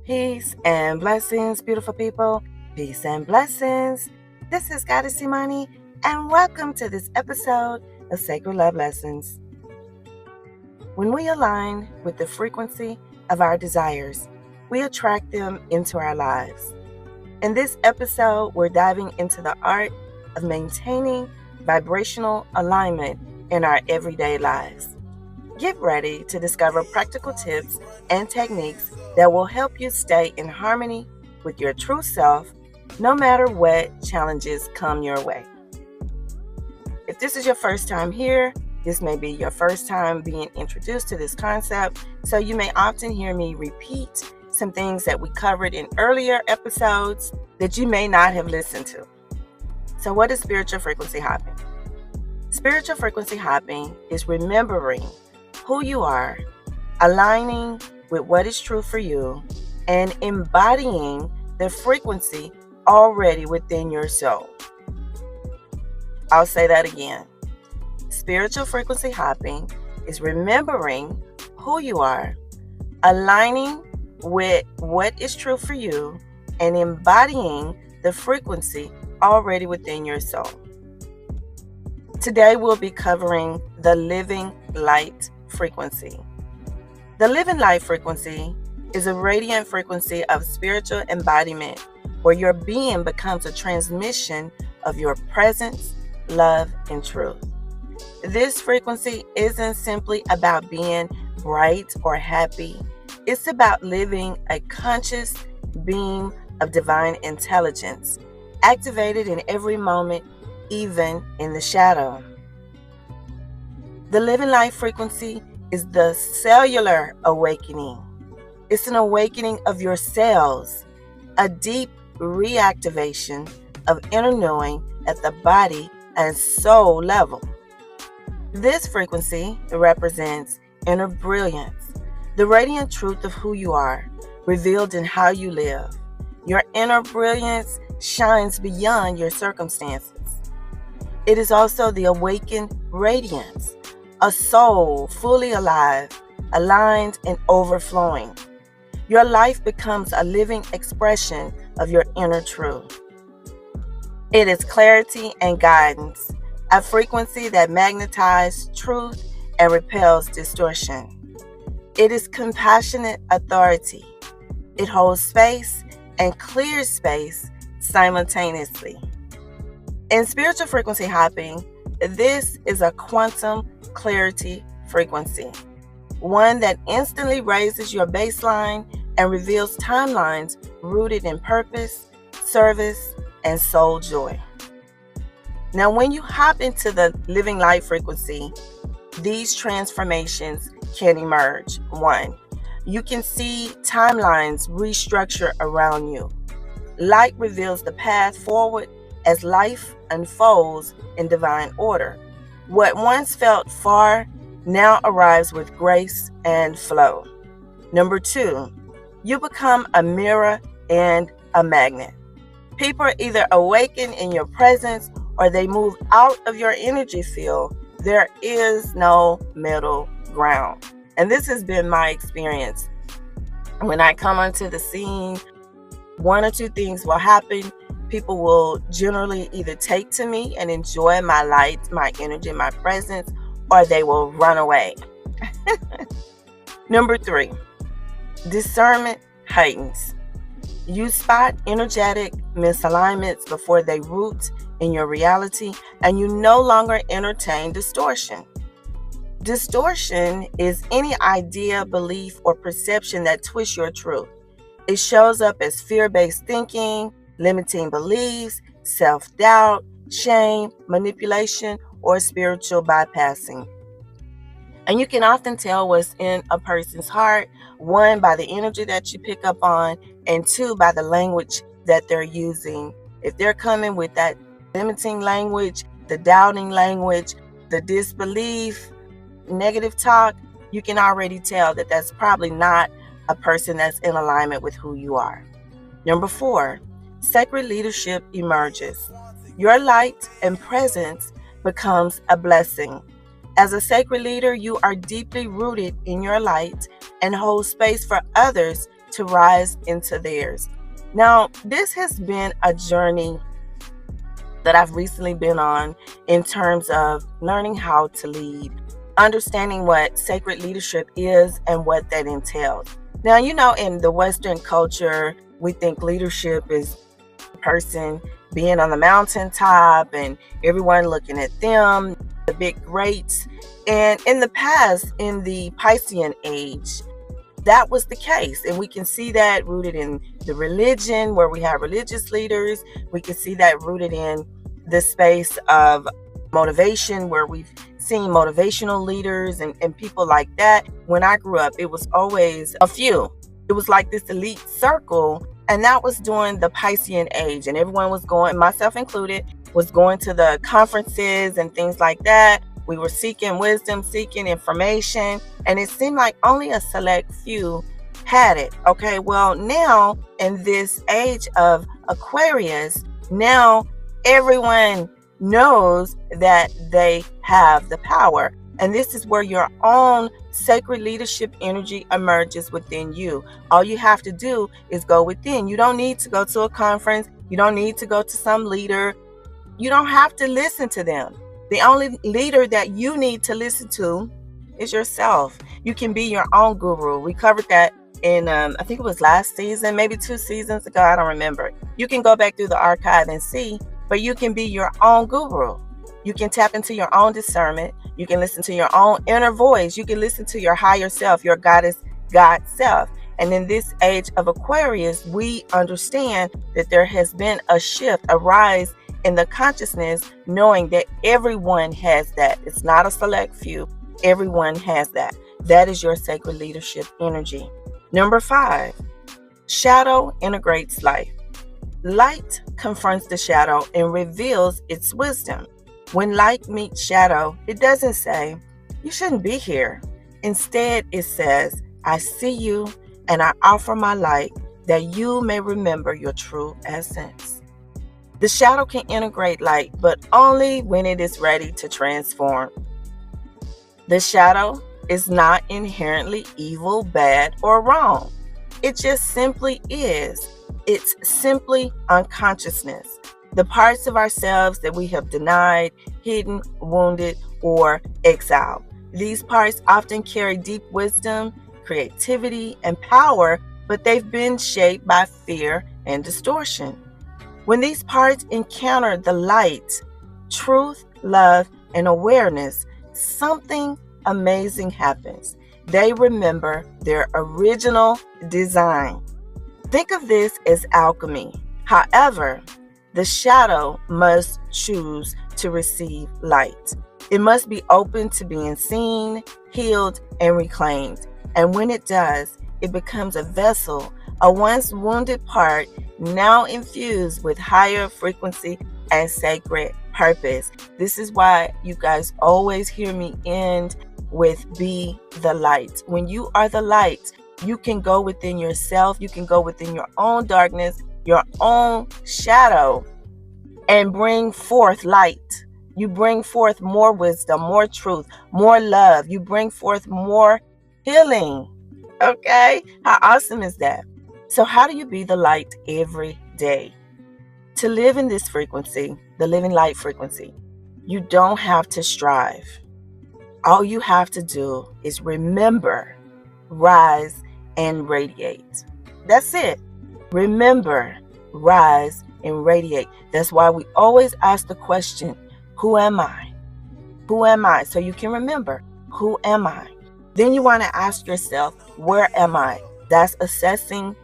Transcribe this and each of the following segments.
Peace and blessings, beautiful people. Peace and blessings. This is Goddess Imani, and welcome to this episode of Sacred Love Lessons. When we align with the frequency of our desires, we attract them into our lives. In this episode, we're diving into the art of maintaining vibrational alignment in our everyday lives. Get ready to discover practical tips and techniques that will help you stay in harmony with your true self, no matter what challenges come your way. If this is your first time here, this may be your first time being introduced to this concept, so you may often hear me repeat some things that we covered in earlier episodes that you may not have listened to. So what is spiritual frequency hopping? Spiritual frequency hopping is remembering who you are, aligning with what is true for you, and embodying the frequency already within your soul. I'll say that again. Spiritual frequency hopping is remembering who you are, aligning with what is true for you, and embodying the frequency already within your soul. Today we'll be covering the living light frequency. The living light frequency is a radiant frequency of spiritual embodiment where your being becomes a transmission of your presence, love, and truth. This frequency isn't simply about being bright or happy. It's about living a conscious beam of divine intelligence, activated in every moment, even in the shadow. The living light frequency is the cellular awakening. It's an awakening of your cells, a deep reactivation of inner knowing at the body and soul level. This frequency represents inner brilliance, the radiant truth of who you are, revealed in how you live. Your inner brilliance shines beyond your circumstances. It is also the awakened radiance, a soul fully alive, aligned, and overflowing. Your life becomes a living expression of your inner truth. It is clarity and guidance, a frequency that magnetizes truth and repels distortion. It is compassionate authority. It holds space and clears space simultaneously. In spiritual frequency hopping, this is a quantum clarity frequency, one that instantly raises your baseline and reveals timelines rooted in purpose, service, and soul joy. Now, when you hop into the living light frequency, these transformations can emerge. 1, you can see timelines restructure around you. Light reveals the path forward as life unfolds in divine order. What once felt far now arrives with grace and flow. 2, you become a mirror and a magnet. People either awaken in your presence or they move out of your energy field. There is no middle ground. And this has been my experience. When I come onto the scene, one or two things will happen. People will generally either take to me and enjoy my light, my energy, my presence, or they will run away. 3, discernment heightens. You spot energetic misalignments before they root in your reality, and you no longer entertain distortion. Distortion is any idea, belief, or perception that twists your truth. It shows up as fear-based thinking, limiting beliefs, self-doubt, shame, manipulation, or spiritual bypassing. And you can often tell what's in a person's heart, 1, by the energy that you pick up on, and 2, by the language that they're using. If they're coming with that limiting language, the doubting language, the disbelief, negative talk, you can already tell that that's probably not a person that's in alignment with who you are. 4, sacred leadership emerges. Your light and presence becomes a blessing. As a sacred leader, you are deeply rooted in your light and hold space for others to rise into theirs. Now, this has been a journey that I've recently been on in terms of learning how to lead, understanding what sacred leadership is and what that entails. Now, in the Western culture, we think leadership is a person being on the mountaintop and everyone looking at them, the big greats. And in the past, in the Piscean age, that was the case. And we can see that rooted in the religion where we have religious leaders. We can see that rooted in the space of motivation where we've seen motivational leaders and people like that. When I grew up, it was always a few. It was like this elite circle. And that was during the Piscean age. And everyone was going, myself included, was going to the conferences and things like that. We were seeking wisdom, seeking information, and it seemed like only a select few had it. Okay, well, now in this age of Aquarius, now everyone knows that they have the power. And this is where your own sacred leadership energy emerges within you. All you have to do is go within. You don't need to go to a conference. You don't need to go to some leader. You don't have to listen to them. The only leader that you need to listen to is yourself. You can be your own guru. We covered that in, I think it was last season, maybe 2 seasons ago. I don't remember. You can go back through the archive and see, but you can be your own guru. You can tap into your own discernment. You can listen to your own inner voice. You can listen to your higher self, your goddess, God self. And in this age of Aquarius, we understand that there has been a shift, a rise in the consciousness, knowing that everyone has that. It's not a select few. Everyone has that. That is your sacred leadership energy. Number 5, shadow integrates light. Light confronts the shadow and reveals its wisdom. When light meets shadow, it doesn't say, you shouldn't be here. Instead, it says, I see you and I offer my light that you may remember your true essence. The shadow can integrate light, but only when it is ready to transform. The shadow is not inherently evil, bad, or wrong. It just simply is. It's simply unconsciousness. The parts of ourselves that we have denied, hidden, wounded, or exiled. These parts often carry deep wisdom, creativity, and power, but they've been shaped by fear and distortion. When these parts encounter the light, truth, love, and awareness, something amazing happens. They remember their original design. Think of this as alchemy. However, the shadow must choose to receive light. It must be open to being seen, healed, and reclaimed. And when it does, it becomes a vessel, a once wounded part, now infused with higher frequency and sacred purpose. This is why you guys always hear me end with be the light. When you are the light, you can go within yourself, you can go within your own darkness, your own shadow, and bring forth light. You bring forth more wisdom, more truth, more love. You bring forth more healing. Okay? How awesome is that? So how do you be the light every day? To live in this frequency, the living light frequency, you don't have to strive. All you have to do is remember, rise, and radiate. That's it. Remember, rise, and radiate. That's why we always ask the question, who am I? Who am I? So you can remember, who am I? Then you want to ask yourself, where am I? That's assessing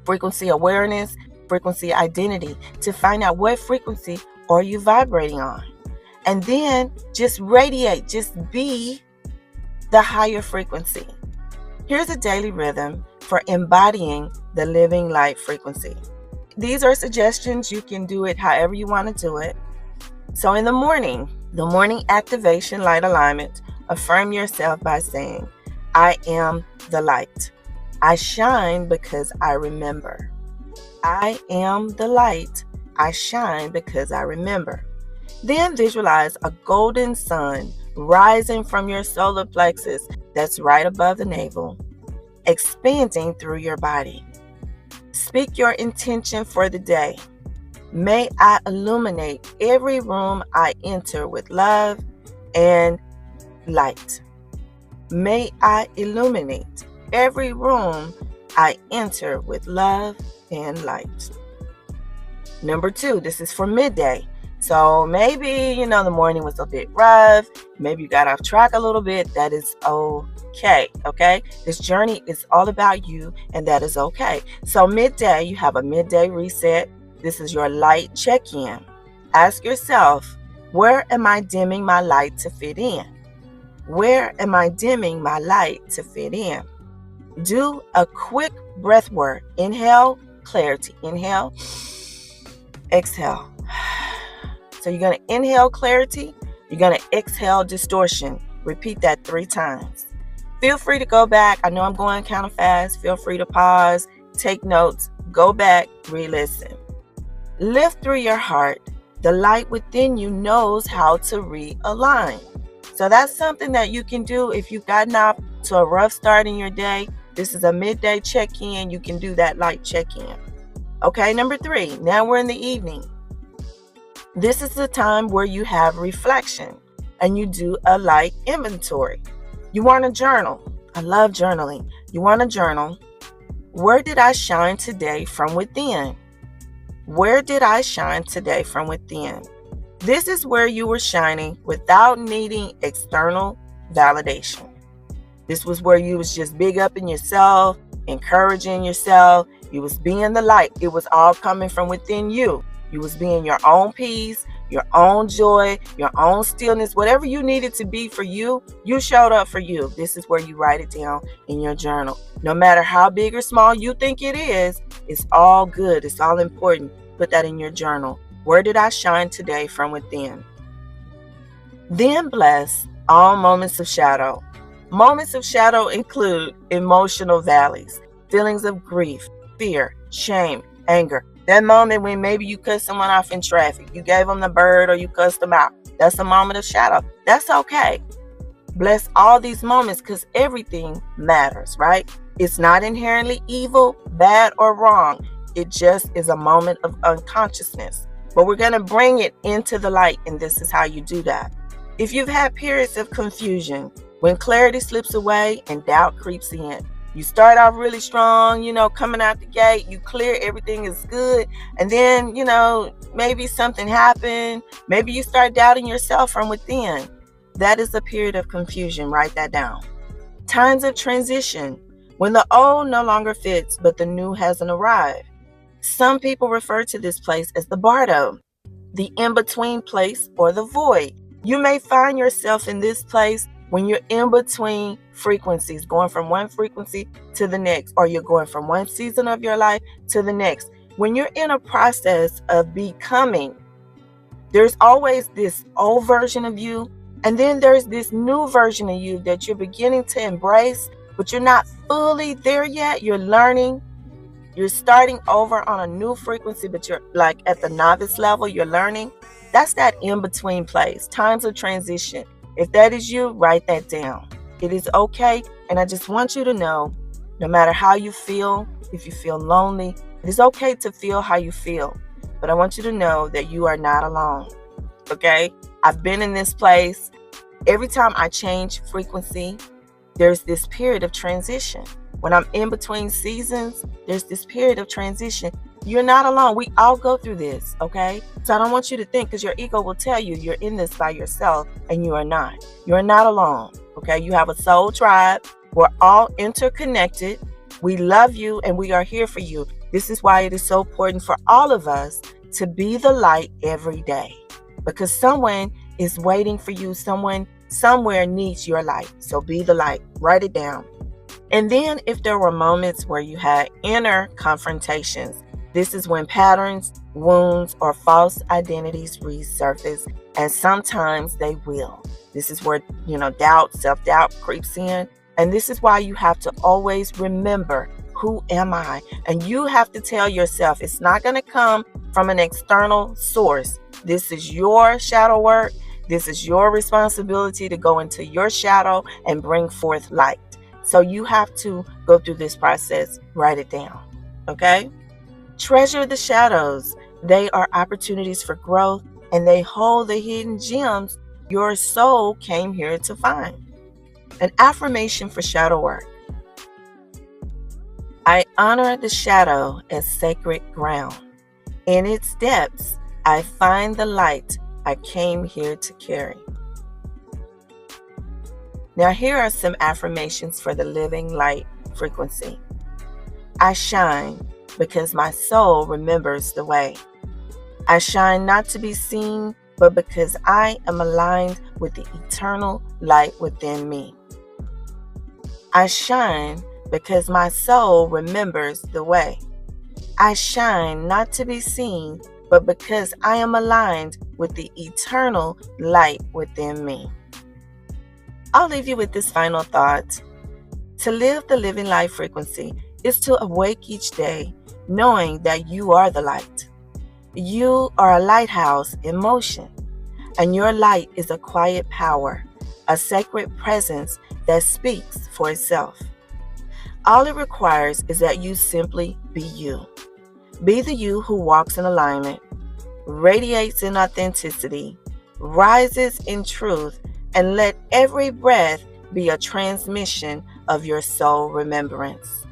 frequency awareness, frequency identity, to find out what frequency are you vibrating on. And then just radiate, just be the higher frequency. Here's a daily rhythm for embodying the living light frequency. These are suggestions. You can do it however you want to do it. So in the morning activation light alignment, affirm yourself by saying, I am the light. I shine because I remember. I am the light. I shine because I remember. Then visualize a golden sun rising from your solar plexus that's right above the navel, expanding through your body. Speak your intention for the day. May I illuminate every room I enter with love and light. May I illuminate every room I enter with love and light. Number 2, this is for midday. So maybe, the morning was a bit rough. Maybe you got off track a little bit. That is okay. Okay. This journey is all about you, and that is okay. So midday, you have a midday reset. This is your light check-in. Ask yourself, where am I dimming my light to fit in? Where am I dimming my light to fit in? Do a quick breath work. Inhale, clarity. Inhale, exhale. So you're going to inhale clarity. You're going to exhale distortion. Repeat that 3 times. Feel free to go back. I know I'm going kind of fast. Feel free to pause, take notes, go back, re-listen. Lift through your heart. The light within you knows how to realign. So that's something that you can do if you've gotten off to a rough start in your day. This is a midday check-in. You can do that light check-in. Okay, number 3. Now we're in the evening. This is the time where you have reflection and you do a light inventory. You want to journal. I love journaling. You want to journal. Where did I shine today from within? Where did I shine today from within? This is where you were shining without needing external validation. This was where you was just big up in yourself, encouraging yourself. You was being the light. It was all coming from within you. You was being your own peace, your own joy, your own stillness, whatever you needed to be for you, you showed up for you. This is where you write it down in your journal. No matter how big or small you think it is, it's all good. It's all important. Put that in your journal. Where did I shine today from within? Then bless all moments of shadow. Moments of shadow include emotional valleys, feelings of grief, fear, shame, anger. That moment when maybe you cut someone off in traffic, you gave them the bird or you cussed them out. That's a moment of shadow. That's okay. Bless all these moments because everything matters, right? It's not inherently evil, bad, or wrong. It just is a moment of unconsciousness. But we're going to bring it into the light, and this is how you do that. If you've had periods of confusion, when clarity slips away and doubt creeps in, you start off really strong, coming out the gate, you clear, everything is good. And then, maybe something happened. Maybe you start doubting yourself from within. That is a period of confusion. Write that down. Times of transition, when the old no longer fits, but the new hasn't arrived. Some people refer to this place as the bardo, the in-between place, or the void. You may find yourself in this place when you're in between frequencies, going from one frequency to the next, or you're going from one season of your life to the next. When you're in a process of becoming, there's always this old version of you, and then there's this new version of you that you're beginning to embrace, but you're not fully there yet. You're learning. You're starting over on a new frequency, but you're like at the novice level, you're learning. That's that in-between place, times of transition. If that is you, write that down. It is okay. And I just want you to know, no matter how you feel, if you feel lonely, it is okay to feel how you feel. But I want you to know that you are not alone. Okay? I've been in this place. Every time I change frequency, there's this period of transition. When I'm in between seasons, there's this period of transition. You're not alone. We all go through this, okay? So I don't want you to think, because your ego will tell you you're in this by yourself, and you are not. You're not alone, okay? You have a soul tribe. We're all interconnected. We love you, and we are here for you. This is why it is so important for all of us to be the light every day, because someone is waiting for you. Someone somewhere needs your light. So be the light. Write it down. And then if there were moments where you had inner confrontations, this is when patterns, wounds, or false identities resurface, and sometimes they will. This is where, doubt, self-doubt creeps in. And this is why you have to always remember, who am I? And you have to tell yourself, it's not going to come from an external source. This is your shadow work. This is your responsibility to go into your shadow and bring forth light. So you have to go through this process. Write it down. Okay? Treasure the shadows. They are opportunities for growth, and they hold the hidden gems your soul came here to find. An affirmation for shadow work. I honor the shadow as sacred ground. In its depths, I find the light I came here to carry. Now, here are some affirmations for the living light frequency. I shine because my soul remembers the way. I shine not to be seen, but because I am aligned with the eternal light within me. I shine because my soul remembers the way. I shine not to be seen, but because I am aligned with the eternal light within me. I'll leave you with this final thought. To live the living light frequency is to awake each day knowing that you are the light. You are a lighthouse in motion, and your light is a quiet power, a sacred presence that speaks for itself. All it requires is that you simply be you. Be the you who walks in alignment, radiates in authenticity, rises in truth, and let every breath be a transmission of your soul remembrance.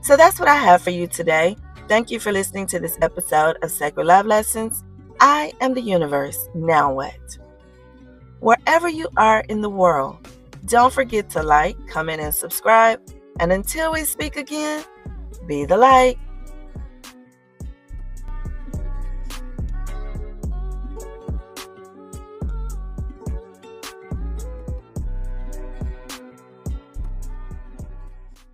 So that's what I have for you today. Thank you for listening to this episode of Sacred Love Lessons. I am the universe. Now what? Wherever you are in the world, don't forget to like, comment, and subscribe. And until we speak again, be the light.